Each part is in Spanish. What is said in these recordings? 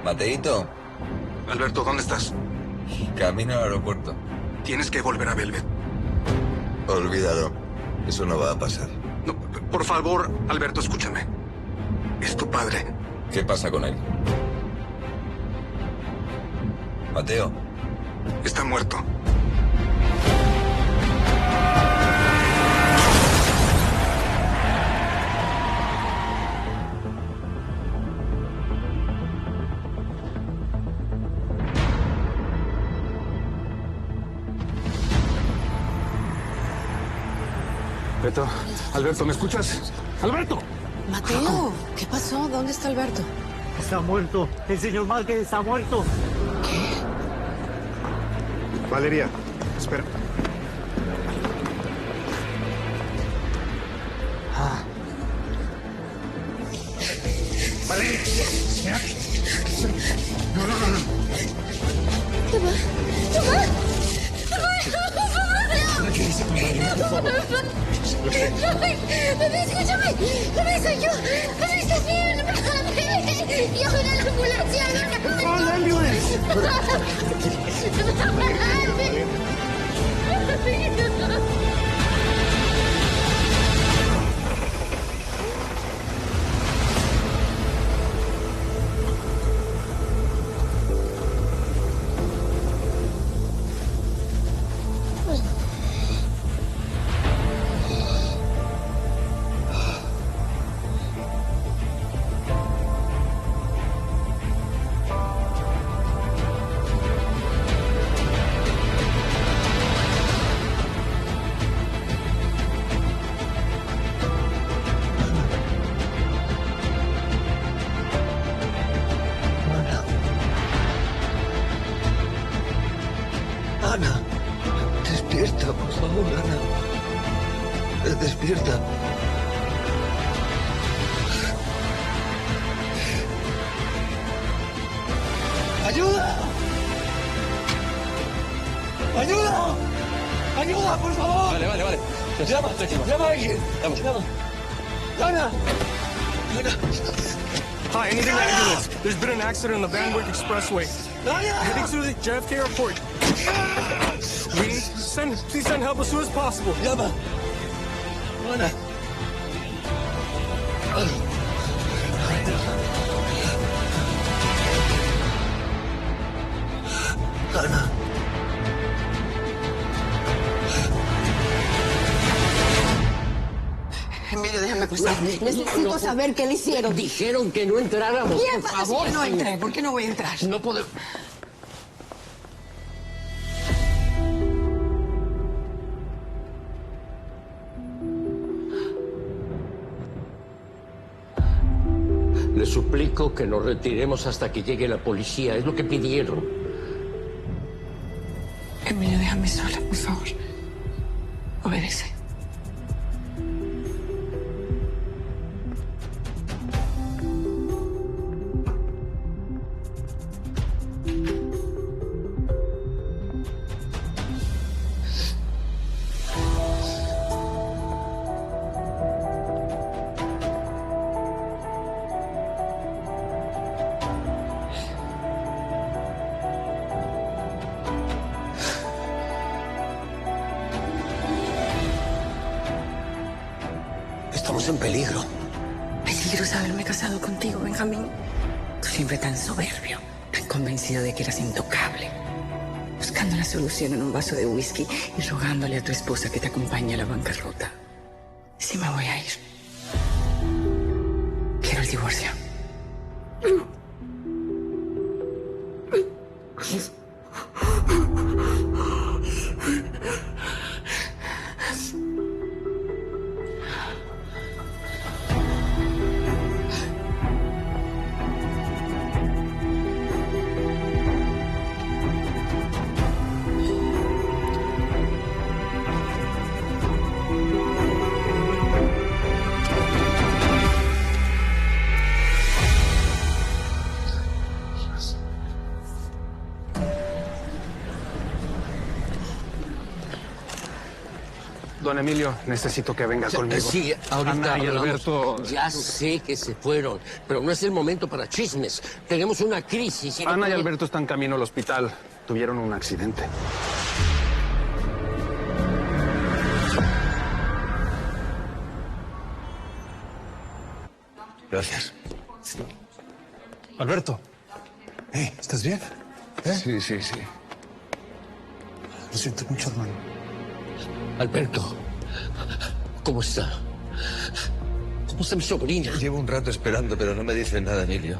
Mateito, Alberto, ¿dónde estás? camino al aeropuerto. Tienes que volver a Velvet. Olvídalo. Eso no va a pasar. No, por favor, Alberto, escúchame. Es tu padre. ¿Qué pasa con él? Mateo. Está muerto. Alberto, ¿me escuchas? ¡Alberto! Mateo, ¿qué pasó? ¿Dónde está Alberto? Está muerto. El señor Márquez está muerto. Valeria, espera. Valeria, espera. No. Papá. Tranquilízate, Valeria, por favor. Bebé, escúchame. Bebé, soy yo. Bebé, estás bien. Llama a la ambulancia. ¡Call the ambulance! Ana, despierta, por favor, Ana. Despierta. ¡Ayuda! ¡Ayuda! ¡Ayuda, por favor! Vale. ¡Llama a alguien! ¡Llama! ¡Ana! Hi, anything ambulance. There's been an accident on the Van Wyck Expressway. Heading to the JFK airport. Please send help as soon as possible. ¡Llama! ¡Ana! Ana. Emilio, déjame pasar. Necesito saber qué le hicieron. Dijeron que no entráramos, ¿Qué por pasa si favor. yo no entré? ¿Por qué no voy a entrar? No podemos... Les suplico que nos retiremos hasta que llegue la policía. Es lo que pidieron. Emilio, déjame sola, por favor. Obedece. Estamos en peligro. Peligroso haberme casado contigo, Benjamín. Tú siempre tan soberbio, tan convencido de que eras intocable. Buscando la solución en un vaso de whisky y rogándole a tu esposa que te acompañe a la bancarrota. Sí me voy a ir. Quiero el divorcio. Don Emilio, necesito que venga conmigo. Sí, ahorita Ana y hablamos. Alberto... Ya sé que se fueron, pero no es el momento para chismes. Tenemos una crisis. Ana y Alberto están camino al hospital. Tuvieron un accidente. Gracias. Alberto. ¿Estás bien? Sí. Lo siento mucho, hermano. Alberto, ¿cómo está? ¿Cómo está mi sobrina? Llevo un rato esperando, pero no me dicen nada, Emilio.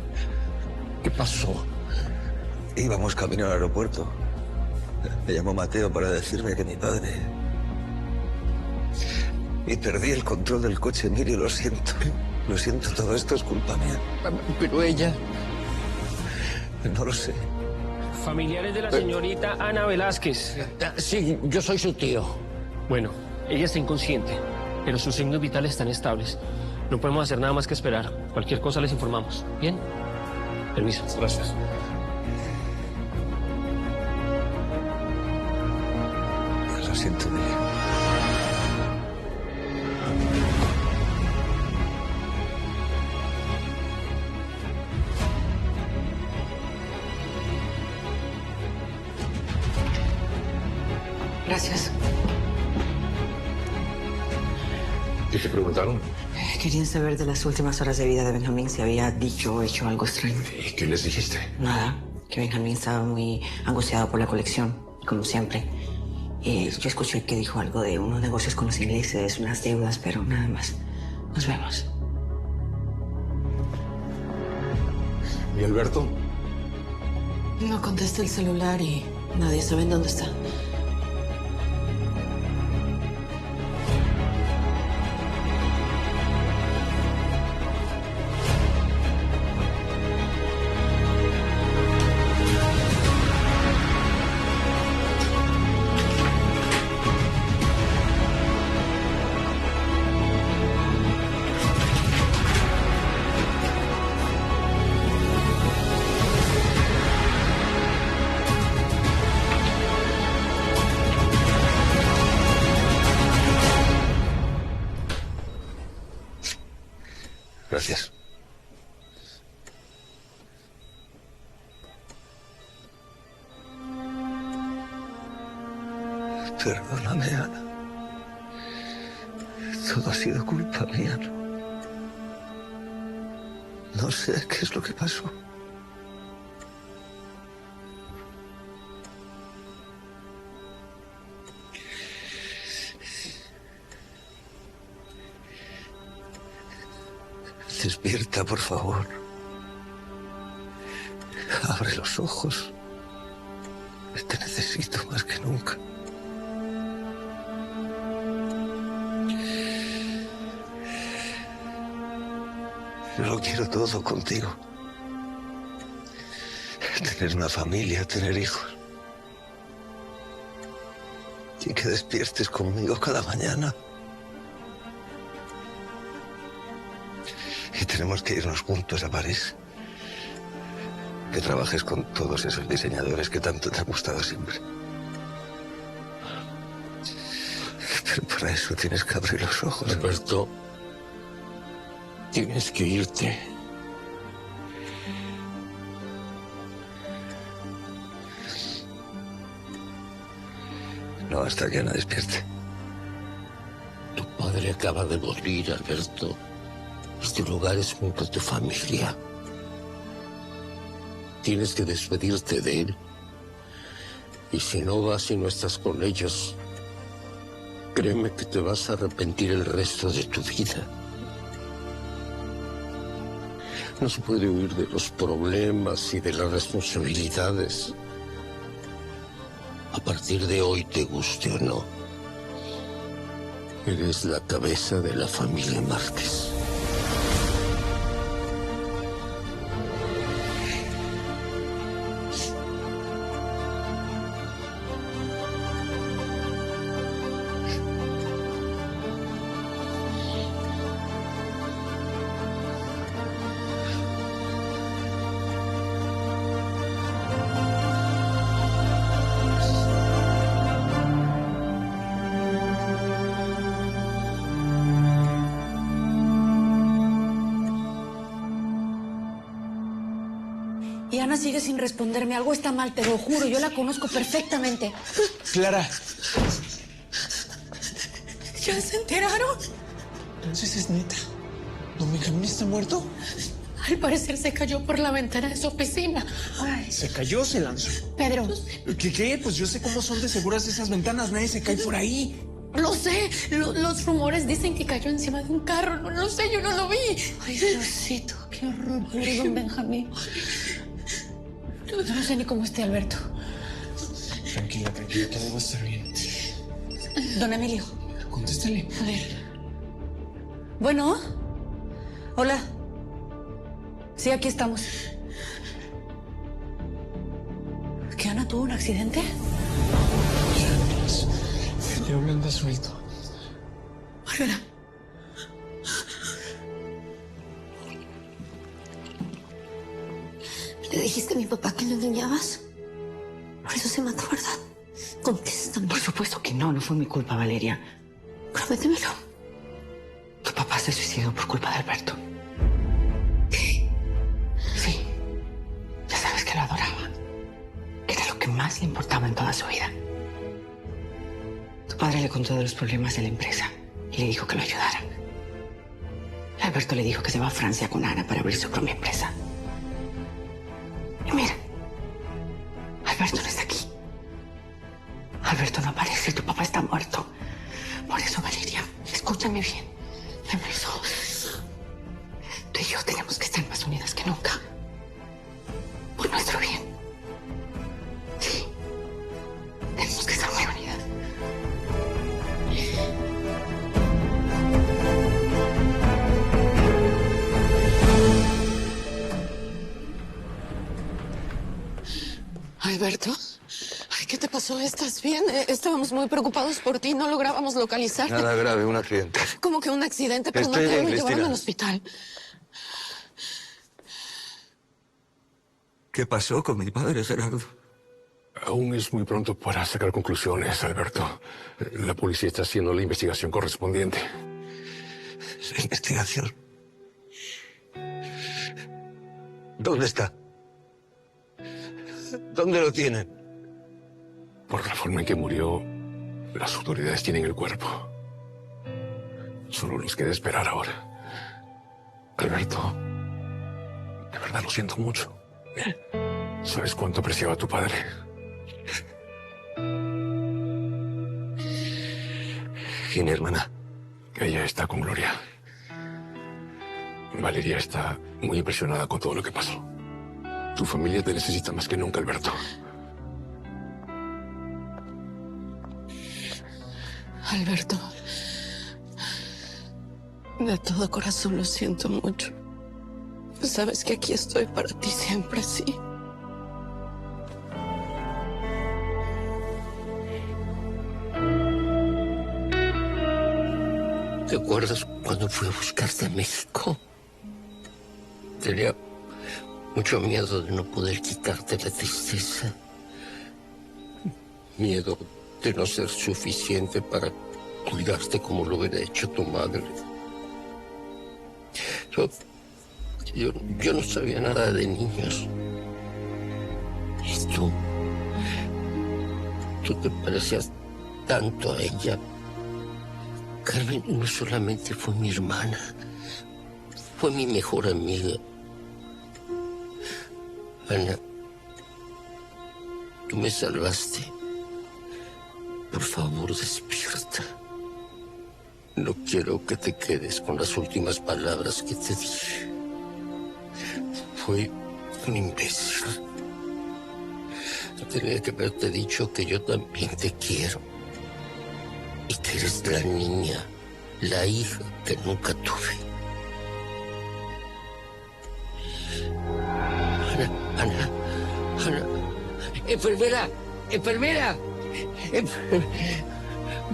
¿Qué pasó? Íbamos camino al aeropuerto. Me llamó Mateo para decirme que mi padre... Y perdí el control del coche, Emilio, lo siento. Lo siento, todo esto es culpa mía. Pero ella... No lo sé. Familiares de la señorita Ana Velázquez. Sí, yo soy su tío. Bueno, ella está inconsciente, pero sus signos vitales están estables. No podemos hacer nada más que esperar. Cualquier cosa les informamos. ¿Bien? Permiso. Gracias. Lo siento, Emilio. Gracias. ¿Y te preguntaron? Querían saber de las últimas horas de vida de Benjamín, si había dicho o hecho algo extraño. ¿Y qué les dijiste? Nada, que Benjamín estaba muy angustiado por la colección, como siempre. Yo escuché que dijo algo de unos negocios con los ingleses, unas deudas, pero nada más. Nos vemos. ¿Y Alberto? No contesta el celular y nadie sabe en dónde está. Gracias. Perdóname, Ana. Todo ha sido culpa mía, ¿no? No sé qué es lo que pasó. Despierta, por favor. Abre los ojos. Te necesito más que nunca. Yo lo quiero todo contigo. Tener una familia, tener hijos. Y que despiertes conmigo cada mañana. Y tenemos que irnos juntos a París. Que trabajes con todos esos diseñadores que tanto te han gustado siempre. Pero para eso tienes que abrir los ojos. Alberto, tienes que irte. No, hasta que Ana despierte. Tu padre acaba de morir, Alberto. Este lugar es junto a tu familia. Tienes que despedirte de él. Y si no vas y no estás con ellos, créeme que te vas a arrepentir el resto de tu vida. No se puede huir de los problemas y de las responsabilidades. A partir de hoy, te guste o no, eres la cabeza de la familia Márquez. Ana sigue sin responderme. Algo está mal, te lo juro. Yo la conozco perfectamente. Clara. ¿Ya se enteraron? Entonces es neta. ¿Don Benjamín está muerto? Al parecer se cayó por la ventana de su oficina. Ay, se cayó, se lanzó. Pedro. ¿Qué? Pues yo sé cómo son de seguras esas ventanas. Nadie se cae por ahí. Lo sé. Los rumores dicen que cayó encima de un carro. No lo sé, yo no lo vi. Ay, Diosito, qué horror. Pobre don Benjamín. Yo no sé ni cómo esté Alberto. Tranquila, todo va a estar bien. Don Emilio. Contéstale. A ver. Bueno. Hola. Sí, aquí estamos. ¿Que Ana tuvo un accidente? El diablo anda suelto. Bárbara. ¿Le dijiste a mi papá que lo engañabas? Por eso se mató, ¿verdad? Contéstame. Por supuesto que no, no fue mi culpa, Valeria. Prométemelo. Tu papá se suicidó por culpa de Alberto. ¿Qué? Sí. Ya sabes que lo adoraba. Era lo que más le importaba en toda su vida. Tu padre le contó de los problemas de la empresa y le dijo que lo ayudara. Alberto le dijo que se va a Francia con Ana para abrir su propia empresa. Y mira, Alberto no está aquí. Alberto no aparece, tu papá está muerto. Por eso, Valeria, escúchame bien. Alberto, tú y yo tenemos que estar más unidas que nunca. Por nuestro bien. Sí. Tenemos que estar muy unidas. Alberto. Ay, ¿qué te pasó? ¿Estás bien? Estábamos muy preocupados por ti. No lográbamos localizarte. Nada grave, un accidente. Como que un accidente, pero Estoy no te bien, lo llevaron Cristina. al hospital. ¿Qué pasó con mi padre, Gerardo? Aún es muy pronto para sacar conclusiones, Alberto. La policía está haciendo la investigación correspondiente. La investigación. ¿Dónde está? ¿Dónde lo tienen? Por la forma en que murió, las autoridades tienen el cuerpo. Solo nos queda esperar ahora. Alberto, de verdad lo siento mucho. ¿Sabes cuánto apreciaba a tu padre? ¿Y mi hermana? Ella está con Gloria. Valeria está muy impresionada con todo lo que pasó. Tu familia te necesita más que nunca, Alberto. Alberto, de todo corazón lo siento mucho. Sabes que aquí estoy para ti siempre, sí. ¿Te acuerdas cuando fui a buscarte a México? Tenía mucho miedo de no poder quitarte la tristeza. Miedo de no ser suficiente para cuidarte como lo hubiera hecho tu madre. Yo no sabía nada de niños. Y tú te parecías tanto a ella. Carmen no solamente fue mi hermana, fue mi mejor amiga. Ana, tú me salvaste. Por favor, despierta. No quiero que te quedes con las últimas palabras que te dije. Fui un imbécil. Tenía que haberte dicho que yo también te quiero. Y que eres la niña, la hija que nunca tuve. Ana. ¡Enfermera!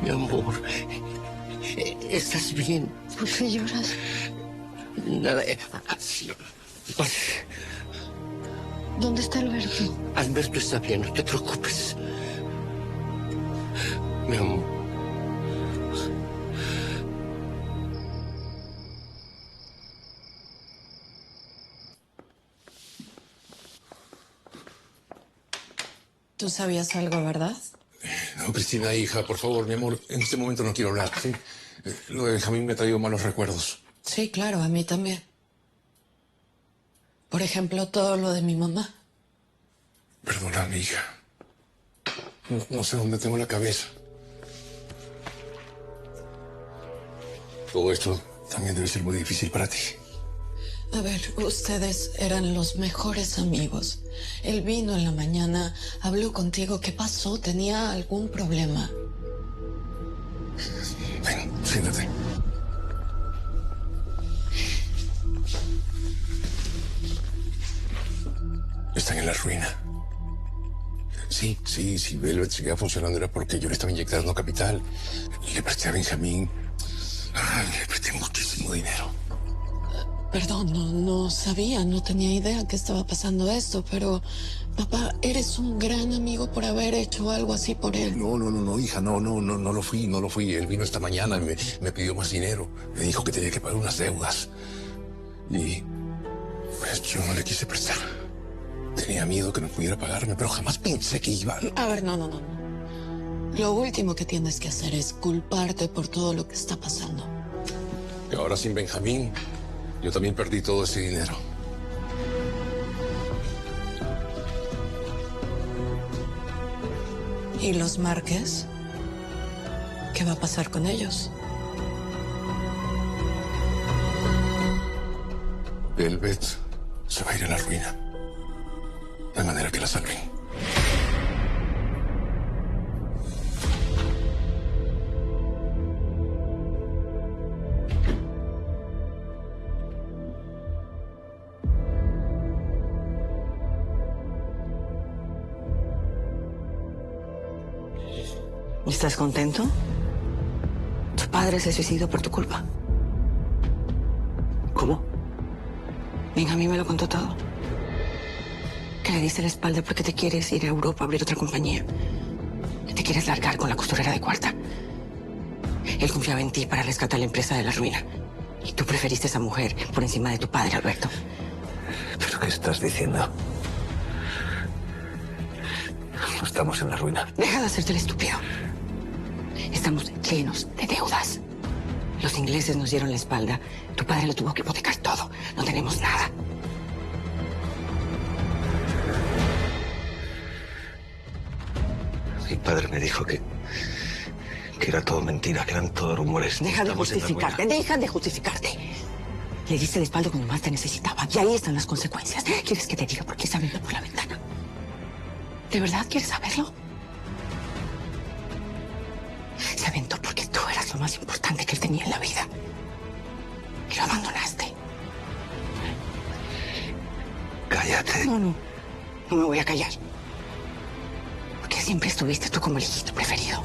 Mi amor, ¿estás bien? ¿Por qué lloras? Nada. ¿Dónde está Alberto? Alberto está bien, no te preocupes. Mi amor. tú sabías algo, ¿verdad? No, Cristina, hija, por favor, mi amor, en este momento no quiero hablar, ¿sí? Lo de Benjamín me ha traído malos recuerdos. Sí, claro, a mí también. Por ejemplo, todo lo de mi mamá. Perdóname, hija. No sé dónde tengo la cabeza. Todo esto también debe ser muy difícil para ti. A ver, ustedes eran los mejores amigos. Él vino en la mañana, habló contigo. ¿Qué pasó? ¿Tenía algún problema? Ven, siéntate. Están en la ruina. Sí, si Velvet seguía funcionando era porque yo le estaba inyectando capital. Le presté a Benjamín. Le presté muchísimo dinero. Perdón, no sabía, no tenía idea que estaba pasando esto, pero... Papá, eres un gran amigo por haber hecho algo así por él. No, hija, no lo fui. Él vino esta mañana y me pidió más dinero. Me dijo que tenía que pagar unas deudas. Y... pues yo no le quise prestar. Tenía miedo que no pudiera pagarme, pero jamás pensé que iba... A ver, no. Lo último que tienes que hacer es culparte por todo lo que está pasando. Y ahora sin Benjamín, yo también perdí todo ese dinero. ¿Y los Márquez? ¿Qué va a pasar con ellos? Velvet se va a ir a la ruina. De manera que la salven. ¿Estás contento? Tu padre se suicidó por tu culpa. ¿Cómo? Benjamín me lo contó todo. Que le diste la espalda porque te quieres ir a Europa a abrir otra compañía. Que te quieres largar con la costurera de cuarta. Él confiaba en ti para rescatar la empresa de la ruina. Y tú preferiste a esa mujer por encima de tu padre, Alberto. ¿Pero qué estás diciendo? No estamos en la ruina. Deja de hacerte el estúpido. Estamos llenos de deudas. Los ingleses nos dieron la espalda. Tu padre lo tuvo que hipotecar todo. No tenemos nada. Mi padre me dijo que era todo mentira, que eran todos rumores. Deja de justificarte, deja de justificarte. Le diste la espalda cuando más te necesitaba y ahí están las consecuencias. ¿Quieres que te diga por qué se abrió por la ventana? ¿De verdad quieres saberlo? Se aventó porque tú eras lo más importante que él tenía en la vida. Y lo abandonaste. Cállate. No me voy a callar. Porque siempre estuviste tú como el hijito preferido.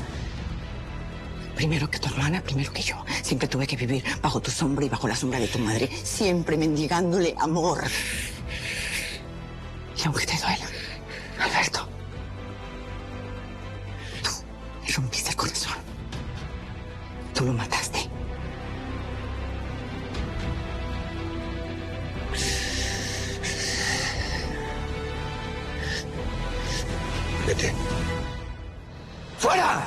Primero que tu hermana, primero que yo. Siempre tuve que vivir bajo tu sombra y bajo la sombra de tu madre. Siempre mendigándole amor. Y aunque te duela, Alberto, tú le rompiste el corazón. Tú lo mataste. Vete. ¡Fuera!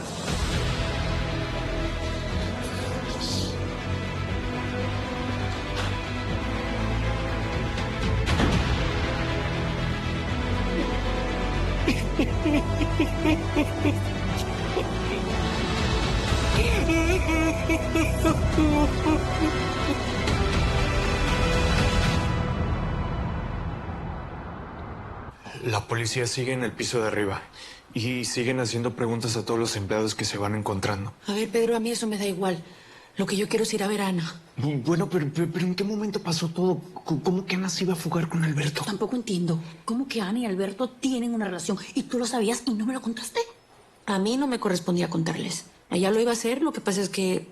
La policía sigue en el piso de arriba y siguen haciendo preguntas a todos los empleados que se van encontrando. A ver, Pedro, a mí eso me da igual. Lo que yo quiero es ir a ver a Ana. Bueno, pero ¿en qué momento pasó todo? ¿Cómo que Ana se iba a fugar con Alberto? Tampoco entiendo. ¿Cómo que Ana y Alberto tienen una relación y tú lo sabías y no me lo contaste? A mí no me correspondía contarles. Ella lo iba a hacer, lo que pasa es que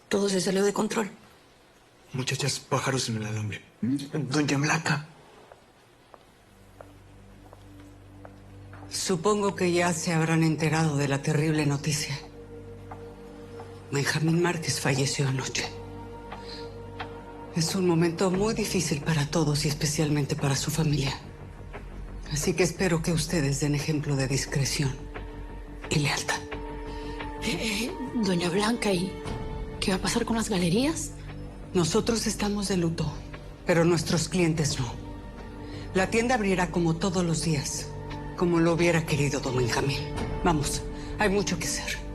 todo se salió de control. Muchachas, pájaros en el alambre. Doña Blanca. Supongo que ya se habrán enterado de la terrible noticia. Benjamín Márquez falleció anoche. Es un momento muy difícil para todos y especialmente para su familia. Así que espero que ustedes den ejemplo de discreción y lealtad. Doña Blanca, ¿y qué va a pasar con las galerías? Nosotros estamos de luto, pero nuestros clientes no. La tienda abrirá como todos los días, como lo hubiera querido don Benjamín. Vamos, hay mucho que hacer.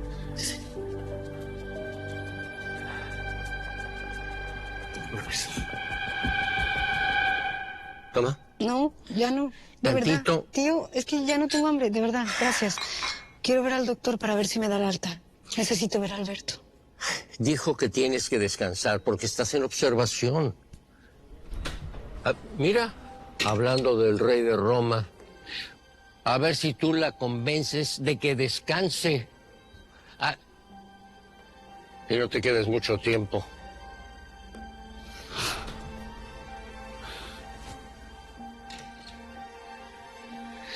Toma. No, ya no. De Tantito. verdad. Tío, es que ya no tengo hambre, de verdad. Gracias. Quiero ver al doctor para ver si me da el alta. Necesito ver a Alberto. Dijo que tienes que descansar porque estás en observación. Ah, mira, hablando del rey de Roma, a ver si tú la convences de que descanse. Ah, y no te quedes mucho tiempo.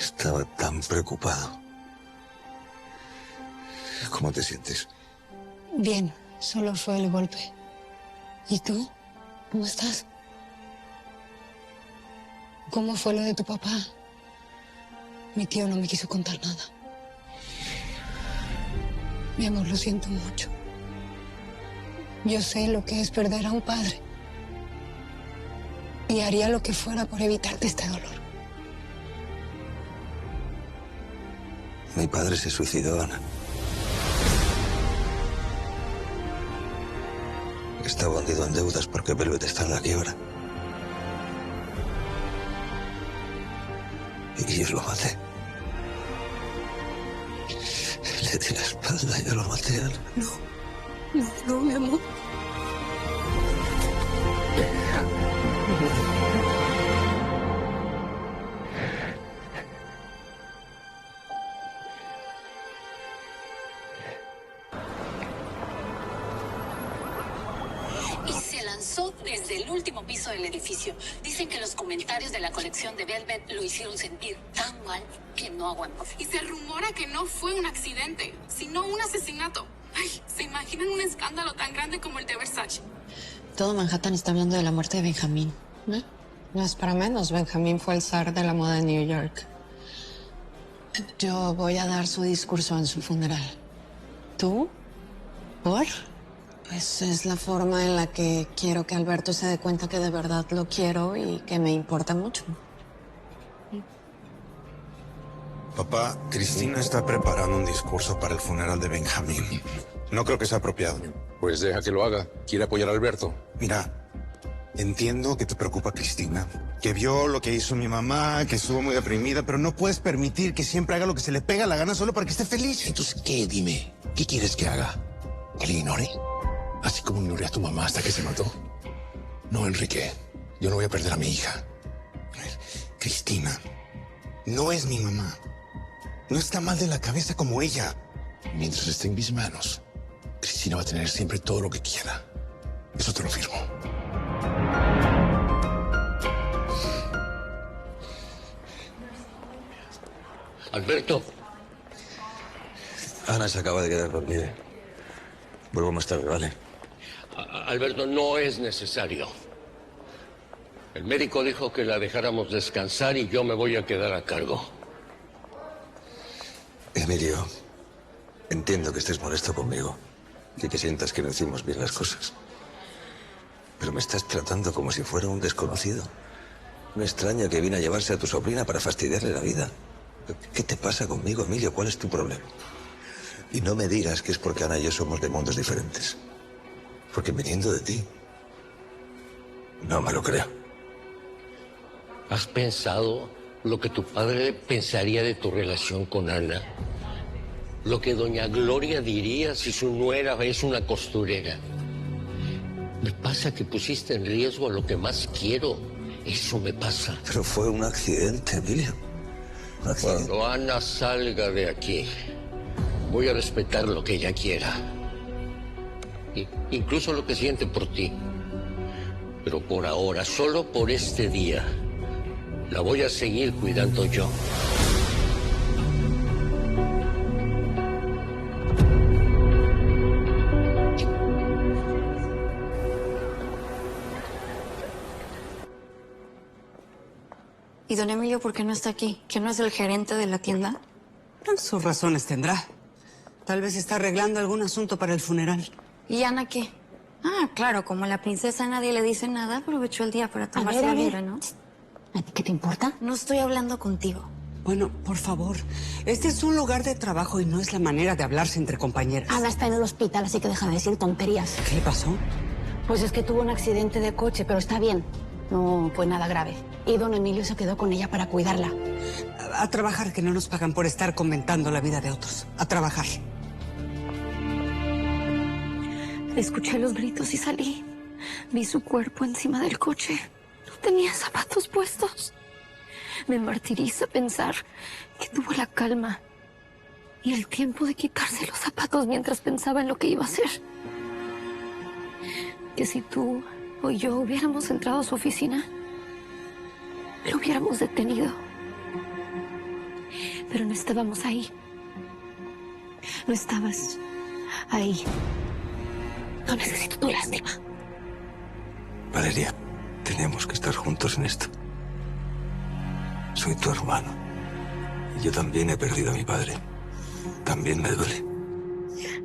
Estaba tan preocupado. ¿Cómo te sientes? Bien, solo fue el golpe. ¿Y tú? ¿Cómo estás? ¿Cómo fue lo de tu papá? Mi tío no me quiso contar nada. Mi amor, lo siento mucho. Yo sé lo que es perder a un padre. Y haría lo que fuera por evitarte este dolor. Mi padre se suicidó, Ana. Estaba hundido en deudas porque Velvet está en la quiebra. Y yo lo maté. Le di la espalda y yo lo maté, Ana. No, mi amor. Y se lanzó desde el último piso del edificio. Dicen que los comentarios de la colección de Velvet lo hicieron sentir tan mal que no aguantó. Y se rumora que no fue un accidente, sino un asesinato. Ay, ¿se imaginan un escándalo tan grande como el de Versace? Todo Manhattan está hablando de la muerte de Benjamín. No es para menos. Benjamín fue el zar de la moda de New York. Yo voy a dar su discurso en su funeral. ¿Tú? ¿Por? Pues es la forma en la que quiero que Alberto se dé cuenta que de verdad lo quiero y que me importa mucho. Papá, Cristina está preparando un discurso para el funeral de Benjamín. No creo que sea apropiado. Pues deja que lo haga. Quiere apoyar a Alberto. Mira, entiendo que te preocupa Cristina, que vio lo que hizo mi mamá, que estuvo muy deprimida, pero no puedes permitir que siempre haga lo que se le pega la gana solo para que esté feliz. Entonces, ¿qué? Dime. ¿Qué quieres que haga? ¿Que le ignore? Así como ignoré a tu mamá hasta que se mató. No, Enrique. Yo no voy a perder a mi hija. Cristina no es mi mamá. No está mal de la cabeza como ella. Mientras esté en mis manos, Cristina va a tener siempre todo lo que quiera. Eso te lo firmo. Alberto. Ana se acaba de quedar dormida. Vuelvo más tarde, ¿vale? Alberto, no es necesario. El médico dijo que la dejáramos descansar y yo me voy a quedar a cargo. Emilio, entiendo que estés molesto conmigo y que sientas que no hicimos bien las cosas. Pero me estás tratando como si fuera un desconocido. Me extraña que vine a llevarse a tu sobrina para fastidiarle la vida. ¿Qué te pasa conmigo, Emilio? ¿Cuál es tu problema? Y no me digas que es porque Ana y yo somos de mundos diferentes. Porque viniendo de ti, no me lo creo. ¿Has pensado lo que tu padre pensaría de tu relación con Ana? Lo que doña Gloria diría si su nuera es una costurera. Me pasa que pusiste en riesgo a lo que más quiero. Eso me pasa. Pero fue un accidente, Emilio. Un accidente. Cuando Ana salga de aquí, voy a respetar lo que ella quiera. Incluso lo que siente por ti. Pero por ahora, solo por este día, la voy a seguir cuidando yo. ¿Y don Emilio por qué no está aquí? ¿Que no es el gerente de la tienda? Sus razones tendrá. Tal vez está arreglando algún asunto para el funeral. ¿Y Ana qué? Ah, claro, como a la princesa nadie le dice nada, aprovechó el día para tomarse la libre, ¿no? ¿A ti qué te importa? No estoy hablando contigo. Bueno, por favor, este es un lugar de trabajo y no es la manera de hablarse entre compañeras. Ana está en el hospital, así que deja de decir tonterías. ¿Qué le pasó? Pues es que tuvo un accidente de coche, pero está bien. No fue nada grave. Y don Emilio se quedó con ella para cuidarla. A trabajar, que no nos pagan por estar comentando la vida de otros. A trabajar. Escuché los gritos y salí. Vi su cuerpo encima del coche. No tenía zapatos puestos. Me martiriza pensar que tuvo la calma y el tiempo de quitarse los zapatos mientras pensaba en lo que iba a hacer. Que si tú o yo hubiéramos entrado a su oficina, lo hubiéramos detenido. Pero no estábamos ahí. No estabas ahí. No necesito tu lástima. Valeria, tenemos que estar juntos en esto. Soy tu hermano. Y yo también he perdido a mi padre. También me duele.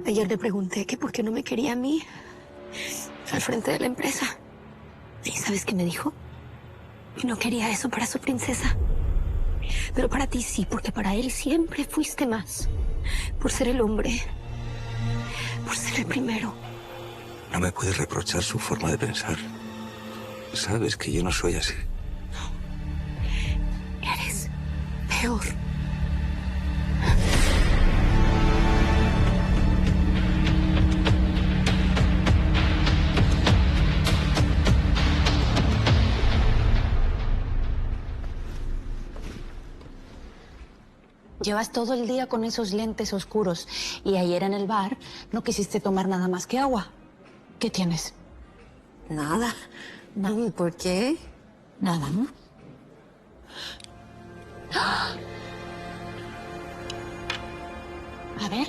Ayer le pregunté que por qué no me quería a mí al frente de la empresa. ¿Y sabes qué me dijo? Que no quería eso para su princesa. Pero para ti sí, porque para él siempre fuiste más. Por ser el hombre. Por ser el primero. No me puedes reprochar su forma de pensar. Sabes que yo no soy así. Eres peor. Llevas todo el día con esos lentes oscuros y ayer en el bar no quisiste tomar nada más que agua. ¿Qué tienes? Nada. ¿Y por qué? Nada, ¿no? A ver.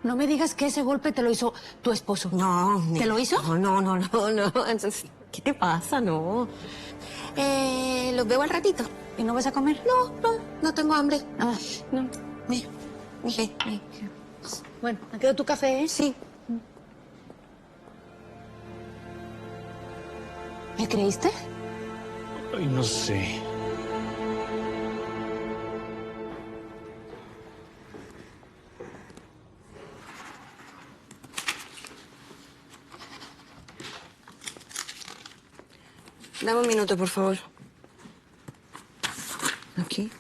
No me digas que ese golpe te lo hizo tu esposo. No. ¿Te lo hizo? No. Entonces, ¿qué te pasa? No. Los veo al ratito. ¿Y no vas a comer? No tengo hambre. Ah, no. Bueno, ¿ha quedado tu café? Sí. ¿Me creíste? Ay, no sé. Dame un minuto, por favor. Aquí.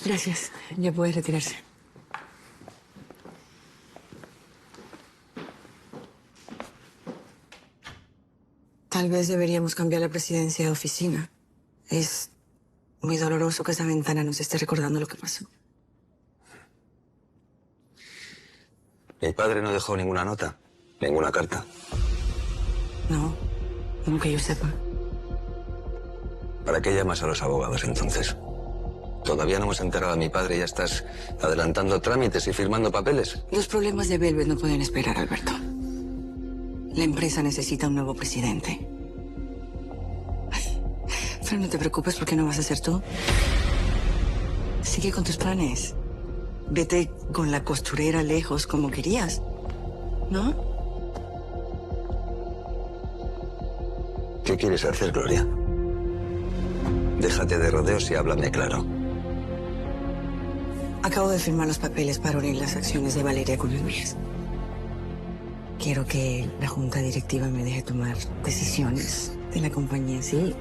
Gracias. Ya puedes retirarse. Tal vez deberíamos cambiar la presidencia de oficina. Es muy doloroso que esa ventana nos esté recordando lo que pasó. Mi padre no dejó ninguna nota, ninguna carta. No que yo sepa. ¿Para qué llamas a los abogados entonces? Todavía no hemos enterado a mi padre y ya estás adelantando trámites y firmando papeles. Los problemas de Velvet no pueden esperar, Alberto. La empresa necesita un nuevo presidente. Pero no te preocupes porque no vas a ser tú. Sigue con tus planes. Vete con la costurera lejos como querías, ¿no? ¿Qué quieres hacer, Gloria? Déjate de rodeos y háblame claro. Acabo de firmar los papeles para unir las acciones de Valeria con las mías. Quiero que la junta directiva me deje tomar decisiones de la compañía, sí,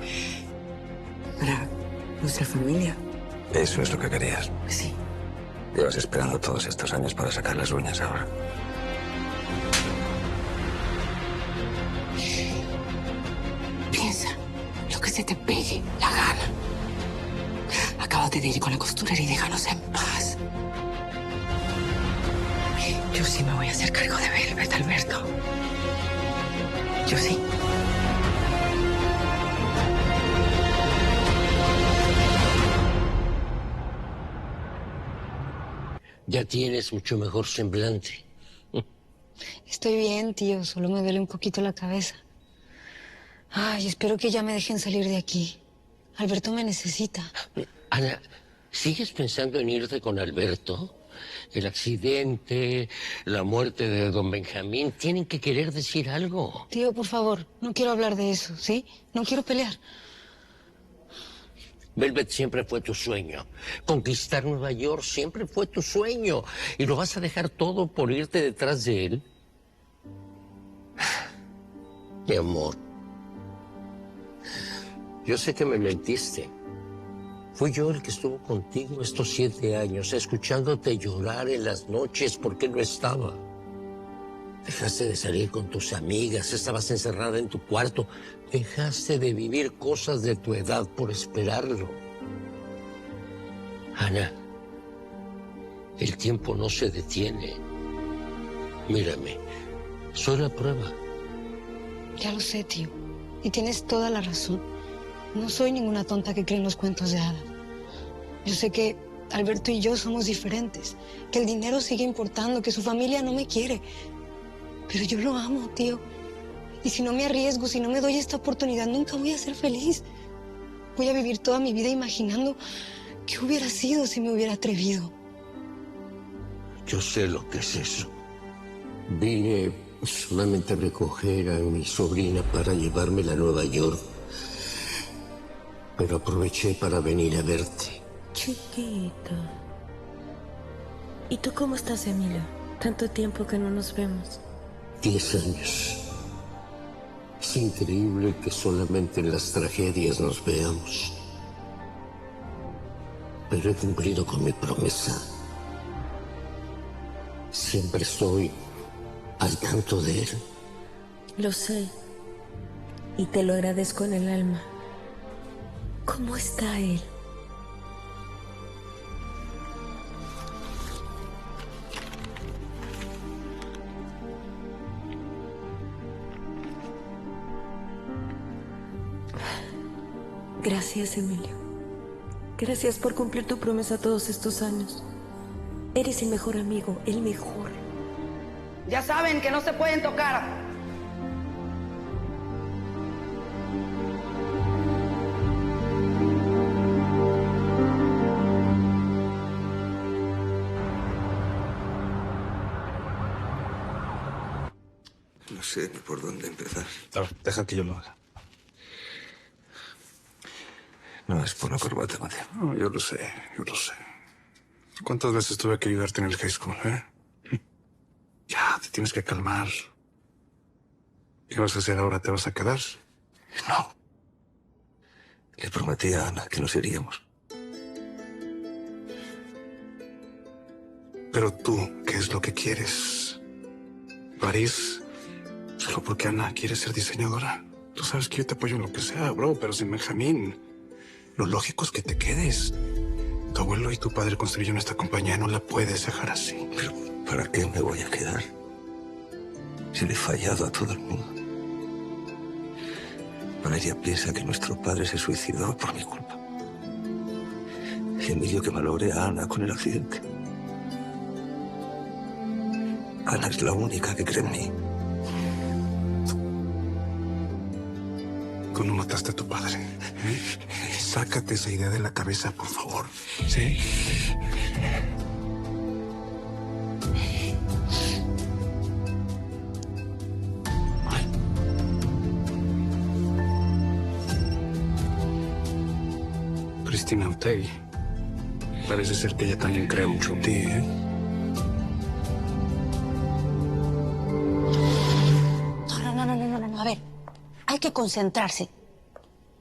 para nuestra familia. Eso es lo que querías. Sí. Llevas esperando todos estos años para sacar las uñas ahora. Piensa lo que se te pegue la gana. Acábate de ir con la costurera y déjanos en paz. Yo sí me voy a hacer cargo de Velvet, Alberto. Yo sí. Ya tienes mucho mejor semblante. Estoy bien, tío. Solo me duele un poquito la cabeza. Ay, espero que ya me dejen salir de aquí. Alberto me necesita. Ana, ¿sigues pensando en irte con Alberto? El accidente, la muerte de don Benjamín, tienen que querer decir algo. Tío, por favor, no quiero hablar de eso, ¿sí? No quiero pelear. Velvet siempre fue tu sueño. Conquistar Nueva York siempre fue tu sueño. ¿Y lo vas a dejar todo por irte detrás de él? Mi amor, yo sé que me mentiste. Fui yo el que estuvo contigo estos 7 años, escuchándote llorar en las noches porque no estaba. Dejaste de salir con tus amigas, estabas encerrada en tu cuarto. Dejaste de vivir cosas de tu edad por esperarlo. Ana, el tiempo no se detiene. Mírame, soy la prueba. Ya lo sé, tío. Y tienes toda la razón. No soy ninguna tonta que cree en los cuentos de hadas. Yo sé que Alberto y yo somos diferentes, que el dinero sigue importando, que su familia no me quiere. Pero yo lo amo, tío. Y si no me arriesgo, si no me doy esta oportunidad, nunca voy a ser feliz. Voy a vivir toda mi vida imaginando qué hubiera sido si me hubiera atrevido. Yo sé lo que es eso. Vine solamente a recoger a mi sobrina para llevármela a Nueva York. Pero aproveché para venir a verte. Chiquita. ¿Y tú cómo estás, Emilio? Tanto tiempo que no nos vemos. 10 años. Es increíble que solamente en las tragedias nos veamos. Pero he cumplido con mi promesa. Siempre estoy al tanto de él. Lo sé. Y te lo agradezco en el alma. ¿Cómo está él? Gracias, Emilio. Gracias por cumplir tu promesa todos estos años. Eres el mejor amigo, el mejor. Ya saben que no se pueden tocar. No sé ni por dónde empezar. A ver, deja que yo lo haga. No es por la corbata, Mateo. No, yo lo sé, yo lo sé. ¿Cuántas veces tuve que ayudarte en el high school, Ya, te tienes que calmar. ¿Qué vas a hacer ahora? ¿Te vas a quedar? No. Le prometí a Ana que nos iríamos. Pero tú, ¿qué es lo que quieres? ¿París? Solo porque Ana quiere ser diseñadora. Tú sabes que yo te apoyo en lo que sea, bro, pero sin Benjamín. Lo lógico es que te quedes. Tu abuelo y tu padre construyeron esta compañía. No la puedes dejar así. Pero ¿para qué me voy a quedar? Si le he fallado a todo el mundo. Valeria piensa que nuestro padre se suicidó por mi culpa. Y Emilio que malogré a Ana con el accidente. Ana es la única que cree en mí. Tú no mataste a tu padre. Sácate esa idea de la cabeza, por favor. ¿Sí? Cristina Otegi. Parece ser que ella también cree mucho en ti, No. A ver, hay que concentrarse.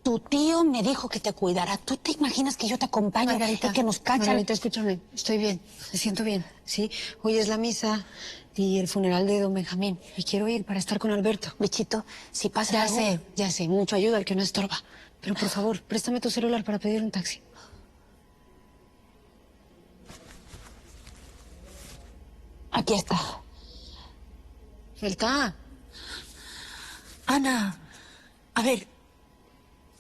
Tu tío me dijo que te cuidara. ¿Tú te imaginas que yo te acompaño Margarita, y que nos cachan? Margarita, escúchame. Estoy bien. Me siento bien, ¿sí? Hoy es la misa y el funeral de don Benjamín. Y quiero ir para estar con Alberto. Bichito, si pasa algo... Ya sé. Mucho ayuda al que no estorba. Pero por favor, préstame tu celular para pedir un taxi. Aquí está. Está. Ana, a ver,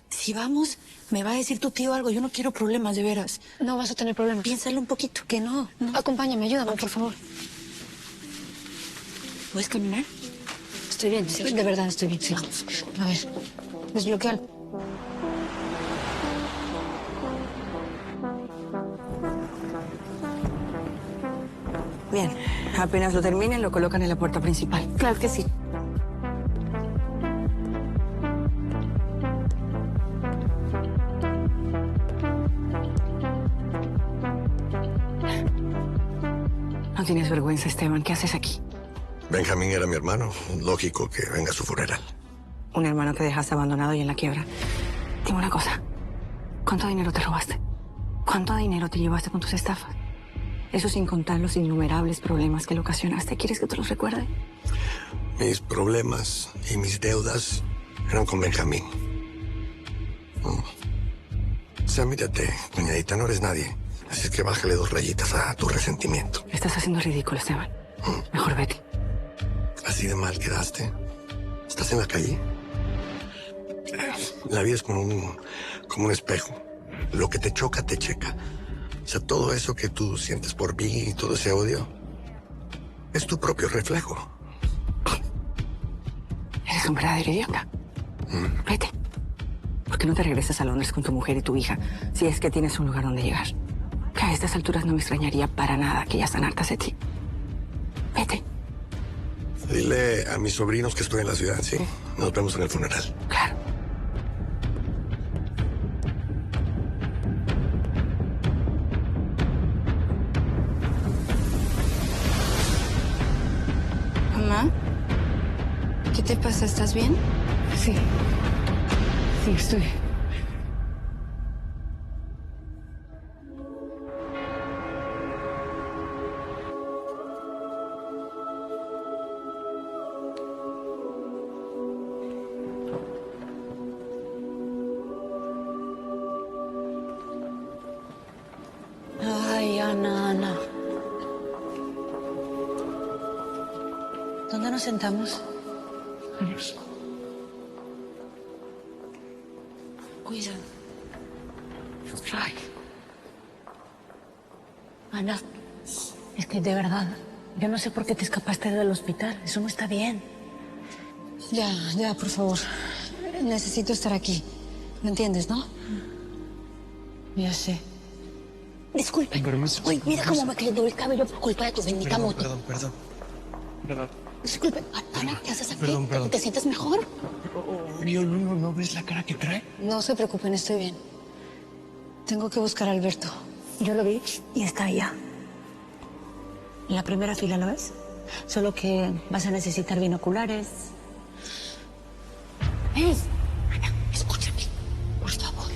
si vamos, me va a decir tu tío algo. Yo no quiero problemas, de veras. No vas a tener problemas. Piénsalo un poquito. Que no. Acompáñame, ayúdame, por favor. ¿Puedes caminar? Estoy bien, sí, de verdad estoy bien. Sí. A ver, desbloquealo. Apenas lo terminen, lo colocan en la puerta principal. Claro que sí. No tienes vergüenza, Esteban. ¿Qué haces aquí? Benjamín era mi hermano. Lógico que venga a su funeral. Un hermano que dejaste abandonado y en la quiebra. Dime una cosa. ¿Cuánto dinero te robaste? ¿Cuánto dinero te llevaste con tus estafas? Eso sin contar los innumerables problemas que le ocasionaste. ¿Quieres que te los recuerde? Mis problemas y mis deudas eran con Benjamín. O sea, mírate, cuñadita, no eres nadie. Así es que bájale 2 rayitas a tu resentimiento. Estás haciendo ridículo, Esteban. Mejor vete. ¿Así de mal quedaste? ¿Estás en la calle? La vida es como un espejo. Lo que te choca, te checa. O sea, todo eso que tú sientes por mí y todo ese odio es tu propio reflejo. Eres un verdadero idiota. Vete. ¿Por qué no te regresas a Londres con tu mujer y tu hija si es que tienes un lugar donde llegar? Que a estas alturas no me extrañaría para nada que ya están hartas de ti. Vete. Dile a mis sobrinos que estoy en la ciudad, ¿sí? Nos vemos en el funeral. Claro. Mamá, ¿qué te pasa? ¿Estás bien? Sí. Sí, estoy. Ay, Ana. ¿Dónde nos sentamos? Cuida. Ay. Ana, es que de verdad, yo no sé por qué te escapaste del hospital. Eso no está bien. Ya, por favor. Necesito estar aquí. ¿Me entiendes, no? Ya sé. Disculpe. Permiso. Uy, mira cómo me quedó el cabello por culpa de tu bendita moto. Perdón. Disculpe, Ana, ¿qué haces aquí? Perdón. ¿Te sientes mejor? ¿No ves la cara que trae? No se preocupen, estoy bien. Tengo que buscar a Alberto. Yo lo vi y está allá. En la primera fila, ¿lo ves? Solo que vas a necesitar binoculares. ¡Ey! Ana, escúchame, por favor.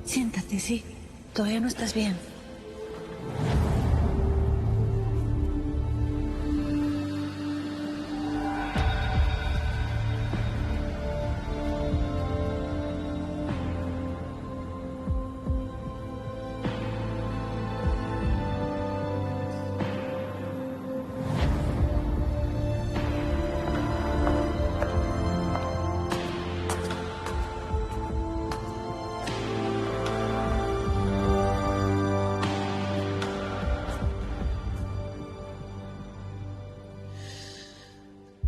Siéntate, sí. Todavía no estás bien.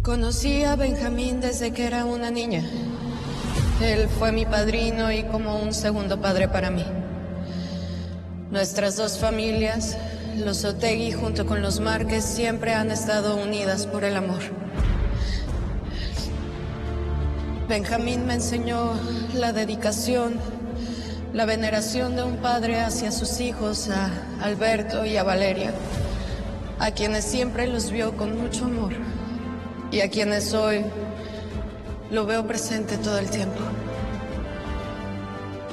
Conocí a Benjamín desde que era una niña. Él fue mi padrino y como un segundo padre para mí. Nuestras dos familias, los Otegui junto con los Márquez, siempre han estado unidas por el amor. Benjamín me enseñó la dedicación, la veneración de un padre hacia sus hijos, a Alberto y a Valeria, a quienes siempre los vio con mucho amor. Y a quienes hoy lo veo presente todo el tiempo.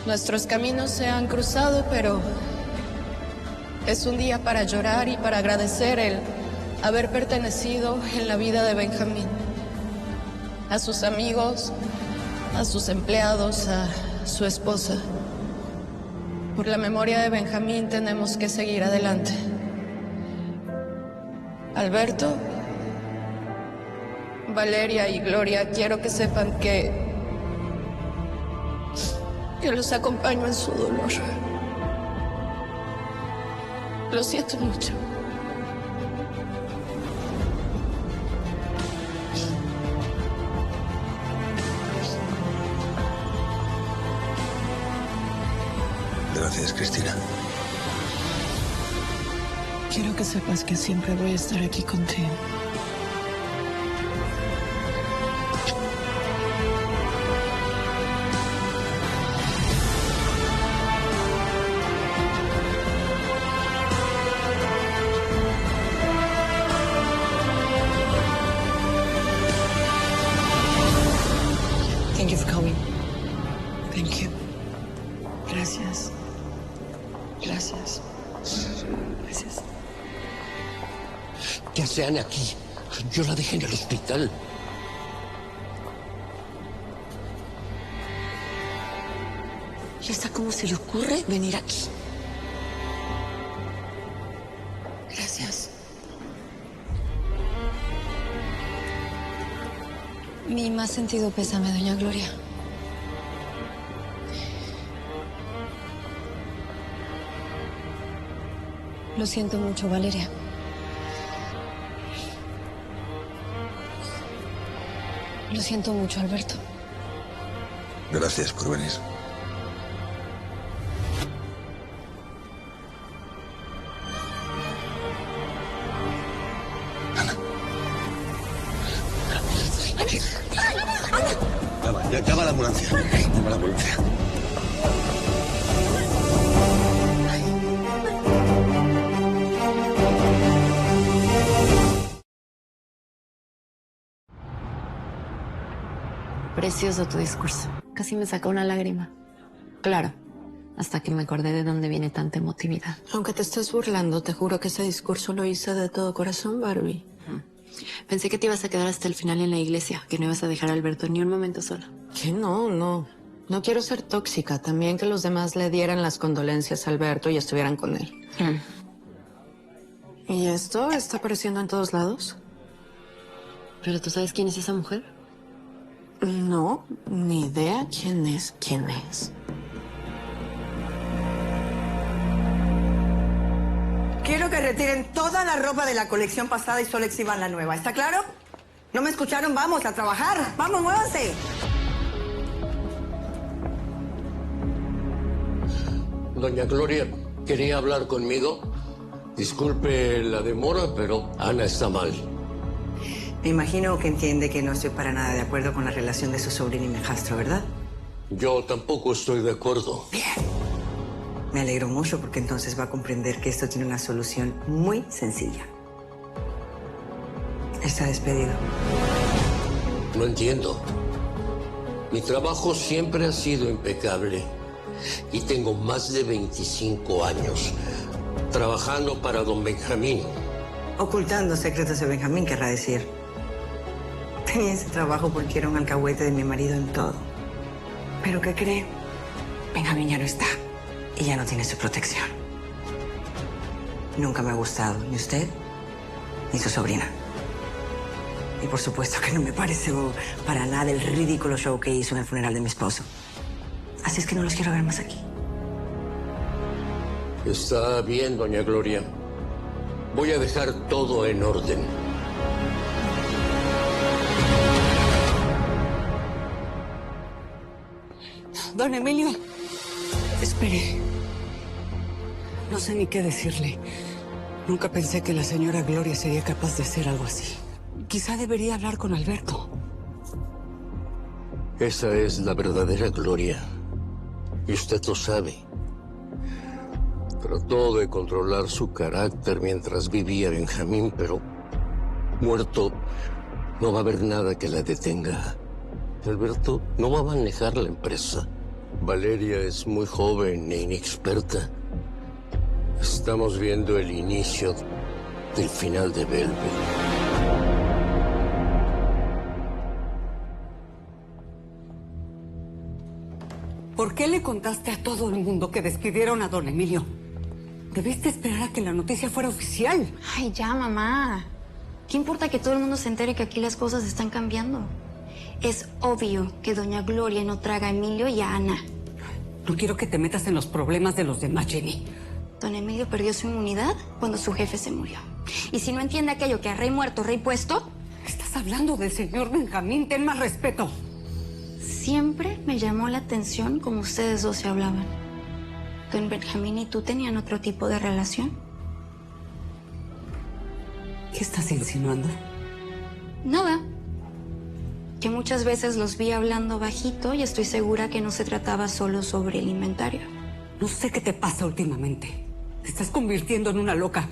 Nuestros caminos se han cruzado, pero es un día para llorar y para agradecer el haber pertenecido en la vida de Benjamín. A sus amigos, a sus empleados, a su esposa. Por la memoria de Benjamín tenemos que seguir adelante. Alberto, Valeria y Gloria, quiero que sepan que los acompaño en su dolor. Lo siento mucho. Gracias, Cristina. Quiero que sepas que siempre voy a estar aquí contigo. Thank you for coming. Thank you. Gracias. Gracias. Gracias. ¿Qué hace Ana aquí? Yo la dejé en el hospital. ¿Y esta cómo se le ocurre venir aquí? Gracias. Mi más sentido pésame, doña Gloria. Lo siento mucho, Valeria. Lo siento mucho, Alberto. Gracias por venir. Llama a la ambulancia. Llama a la ambulancia. Precioso tu discurso. Casi me sacó una lágrima. Claro, hasta que me acordé de dónde viene tanta emotividad. Aunque te estés burlando, te juro que ese discurso lo hice de todo corazón, Barbie. Pensé que te ibas a quedar hasta el final en la iglesia, que no ibas a dejar a Alberto ni un momento solo. Que no. No quiero ser tóxica. También que los demás le dieran las condolencias a Alberto y estuvieran con él. ¿Y esto está apareciendo en todos lados? ¿Pero tú sabes quién es esa mujer? No, ni idea quién es. Quiero que retiren toda la ropa de la colección pasada y solo exhiban la nueva. ¿Está claro? ¿No me escucharon? Vamos a trabajar. Vamos, muévanse. Doña Gloria, ¿quería hablar conmigo? Disculpe la demora, pero Ana está mal. Me imagino que entiende que no estoy para nada de acuerdo con la relación de su sobrino y mi hijastro, ¿verdad? Yo tampoco estoy de acuerdo. Bien. Me alegro mucho porque entonces va a comprender que esto tiene una solución muy sencilla. Está despedido. No entiendo. Mi trabajo siempre ha sido impecable y tengo más de 25 años trabajando para don Benjamín. Ocultando secretos de Benjamín, querrá decir. Tenía ese trabajo porque era un alcahuete de mi marido en todo. ¿Pero qué cree? Benjamín ya no está y ya no tiene su protección. Nunca me ha gustado ni usted ni su sobrina. Y por supuesto que no me pareció para nada el ridículo show que hizo en el funeral de mi esposo. Así es que no los quiero ver más aquí. Está bien, doña Gloria. Voy a dejar todo en orden. Don Emilio. Espere. No sé ni qué decirle. Nunca pensé que la señora Gloria sería capaz de hacer algo así. Quizá debería hablar con Alberto. Esa es la verdadera Gloria. Y usted lo sabe. Trató de controlar su carácter mientras vivía Benjamín, pero muerto no va a haber nada que la detenga. Alberto no va a manejar la empresa. Valeria es muy joven e inexperta. Estamos viendo el inicio del final de Velvet. ¿Por qué le contaste a todo el mundo que despidieron a don Emilio? Debiste esperar a que la noticia fuera oficial. Ay, ya, mamá. ¿Qué importa que todo el mundo se entere que aquí las cosas están cambiando? Es obvio que doña Gloria no traga a Emilio y a Ana. No quiero que te metas en los problemas de los demás, Jenny. Don Emilio perdió su inmunidad cuando su jefe se murió. Y si no entiende aquello que a rey muerto, rey puesto... Estás hablando del señor Benjamín, ten más respeto. Siempre me llamó la atención como ustedes dos se hablaban. Don Benjamín y tú tenían otro tipo de relación. ¿Qué estás insinuando? Nada. Que muchas veces los vi hablando bajito y estoy segura que no se trataba solo sobre el inventario. No sé qué te pasa últimamente. Te estás convirtiendo en una loca.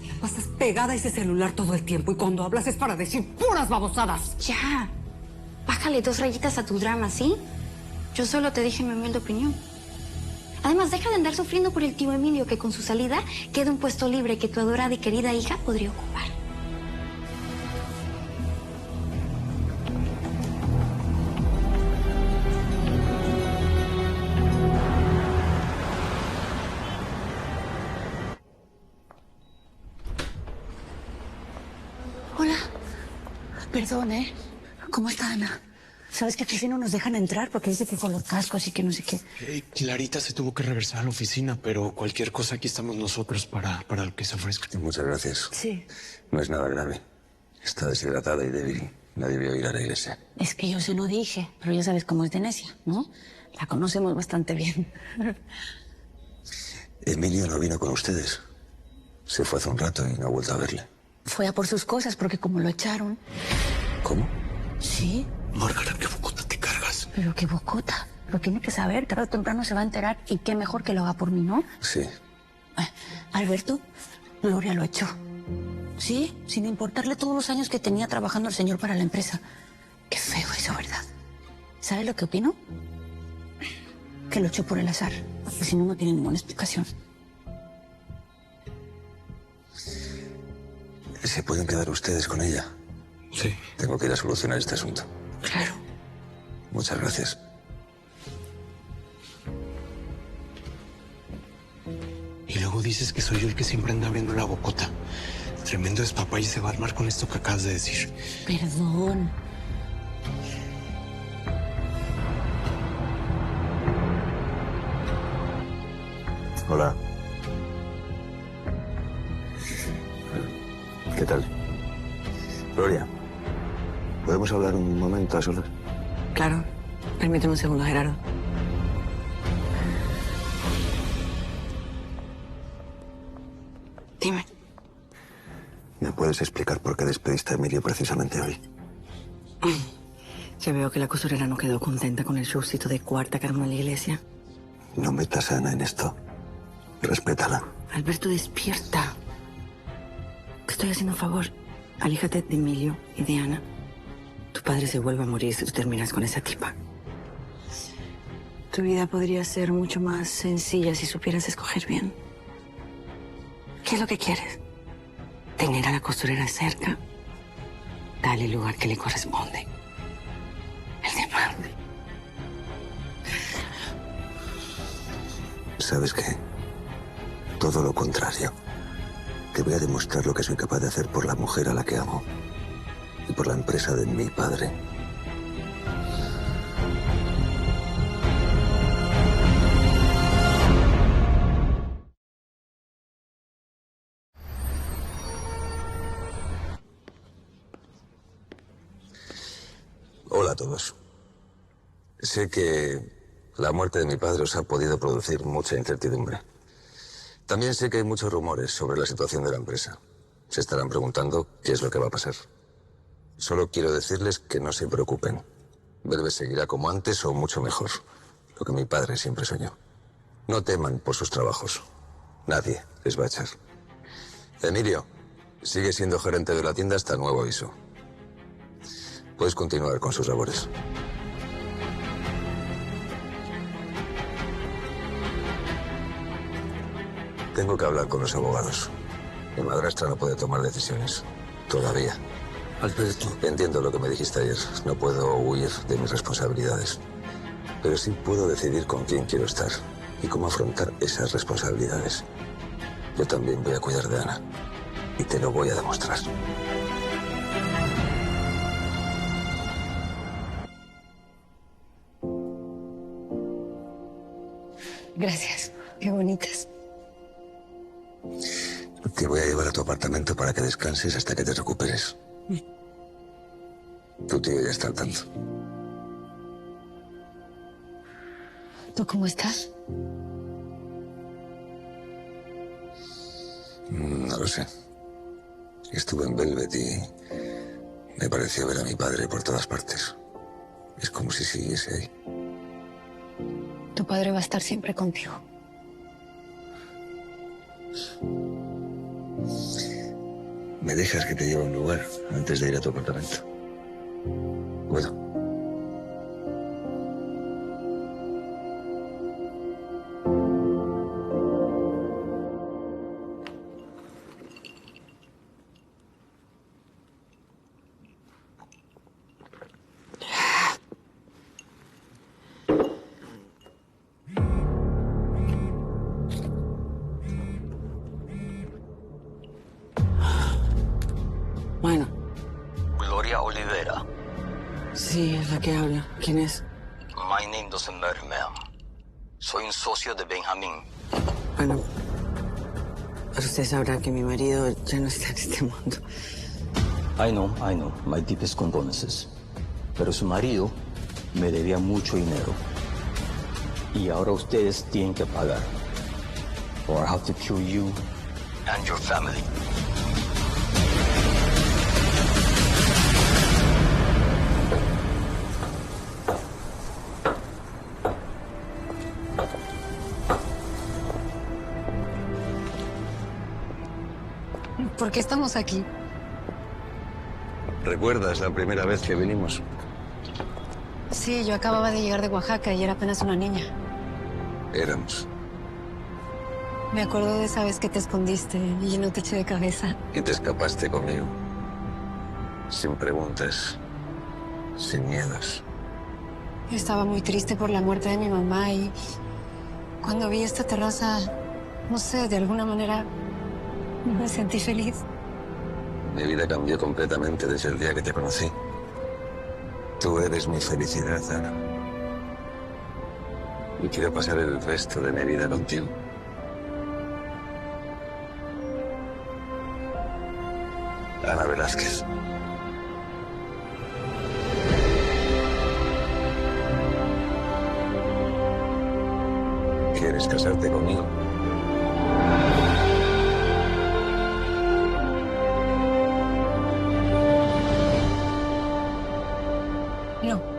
Te la pasas pegada a ese celular todo el tiempo y cuando hablas es para decir puras babosadas. Ya. Bájale 2 rayitas a tu drama, ¿sí? Yo solo te dije mi humilde opinión. Además, deja de andar sufriendo por el tío Emilio, que con su salida queda un puesto libre que tu adorada y querida hija podría ocupar. Hola. Perdón, ¿eh? ¿Cómo está Ana? Sabes que aquí sí no nos dejan entrar porque dice que con los cascos y que no sé qué. Clarita se tuvo que regresar a la oficina, pero cualquier cosa aquí estamos nosotros para lo que se ofrezca. Muchas gracias. Sí. No es nada grave. Está deshidratada y débil. Nadie vio ir a la iglesia. Es que yo se lo dije, pero ya sabes cómo es de necia, ¿no? La conocemos bastante bien. Emilio no vino con ustedes. Se fue hace un rato y no ha vuelto a verle. Fue a por sus cosas porque como lo echaron... ¿Cómo? Sí. Margaret, qué bocota te cargas. Pero qué bocota. Lo tiene que saber, tarde o temprano se va a enterar y qué mejor que lo haga por mí, ¿no? Sí. Alberto, Gloria lo echó. Sí, sin importarle todos los años que tenía trabajando el señor para la empresa. Qué feo eso, ¿verdad? ¿Sabes lo que opino? Que lo echó por el azar. Porque si no, no tiene ninguna explicación. ¿Se pueden quedar ustedes con ella? Sí. Tengo que ir a solucionar este asunto. Claro. Muchas gracias. Y luego dices que soy yo el que siempre anda abriendo la bocota. Tremendo despapalle se va a armar con esto que acabas de decir. Perdón. Hola. ¿Qué tal? Gloria, ¿podemos hablar un momento a solas? Claro. Permíteme un segundo, Gerardo. Dime. ¿Me puedes explicar por qué despediste a Emilio precisamente hoy? Ya veo que la costurera no quedó contenta con el showcito de cuarta que armó en la iglesia. No metas a Ana en esto. Respétala. Alberto, despierta. Te estoy haciendo un favor. Aléjate de Emilio y de Ana. Tu padre se vuelve a morir si tú terminas con esa tipa. Tu vida podría ser mucho más sencilla si supieras escoger bien. ¿Qué es lo que quieres? Tener a la costurera cerca. Dale el lugar que le corresponde. El de madre. ¿Sabes qué? Todo lo contrario. Te voy a demostrar lo que soy capaz de hacer por la mujer a la que amo. Y por la empresa de mi padre. Hola a todos. Sé que la muerte de mi padre os ha podido producir mucha incertidumbre. También sé que hay muchos rumores sobre la situación de la empresa. Se estarán preguntando qué es lo que va a pasar. Solo quiero decirles que no se preocupen. Belve seguirá como antes o mucho mejor. Lo que mi padre siempre soñó. No teman por sus trabajos. Nadie les va a echar. Emilio sigue siendo gerente de la tienda hasta nuevo aviso. Puedes continuar con sus labores. Tengo que hablar con los abogados. Mi madrastra no puede tomar decisiones. Todavía. Alberto. Entiendo lo que me dijiste ayer. No puedo huir de mis responsabilidades. Pero sí puedo decidir con quién quiero estar y cómo afrontar esas responsabilidades. Yo también voy a cuidar de Ana. Y te lo voy a demostrar. Gracias. Qué bonitas. Te voy a llevar a tu apartamento para que descanses hasta que te recuperes. Tu tío ya está al tanto. ¿Tú cómo estás? No lo sé. Estuve en Velvet y me pareció ver a mi padre por todas partes. Es como si siguiese ahí. Tu padre va a estar siempre contigo. ¿Me dejas que te lleve a un lugar antes de ir a tu apartamento? ¿Puedo? Bueno, Gloria Olivera. sí, es la que habla. ¿Quién es? My name doesn't matter, ma'am. Soy un socio de Benjamín. Bueno, pero usted sabrá que mi marido ya no está en este mundo. I know. My deepest condolences. Pero su marido me debía mucho dinero. Y ahora ustedes tienen que pagar. Or I have to kill you and your family. ¿Por qué estamos aquí? ¿Recuerdas la primera vez que vinimos? Sí, yo acababa de llegar de Oaxaca y era apenas una niña. Éramos. Me acuerdo de esa vez que te escondiste y no te eché de cabeza. Y te escapaste conmigo. Sin preguntas. Sin miedos. Estaba muy triste por la muerte de mi mamá y cuando vi esta terraza, no sé, de alguna manera me sentí feliz. Mi vida cambió completamente desde el día que te conocí. Tú eres mi felicidad, Ana. Y quiero pasar el resto de mi vida contigo. Ana Velázquez. ¿Quieres casarte conmigo? No.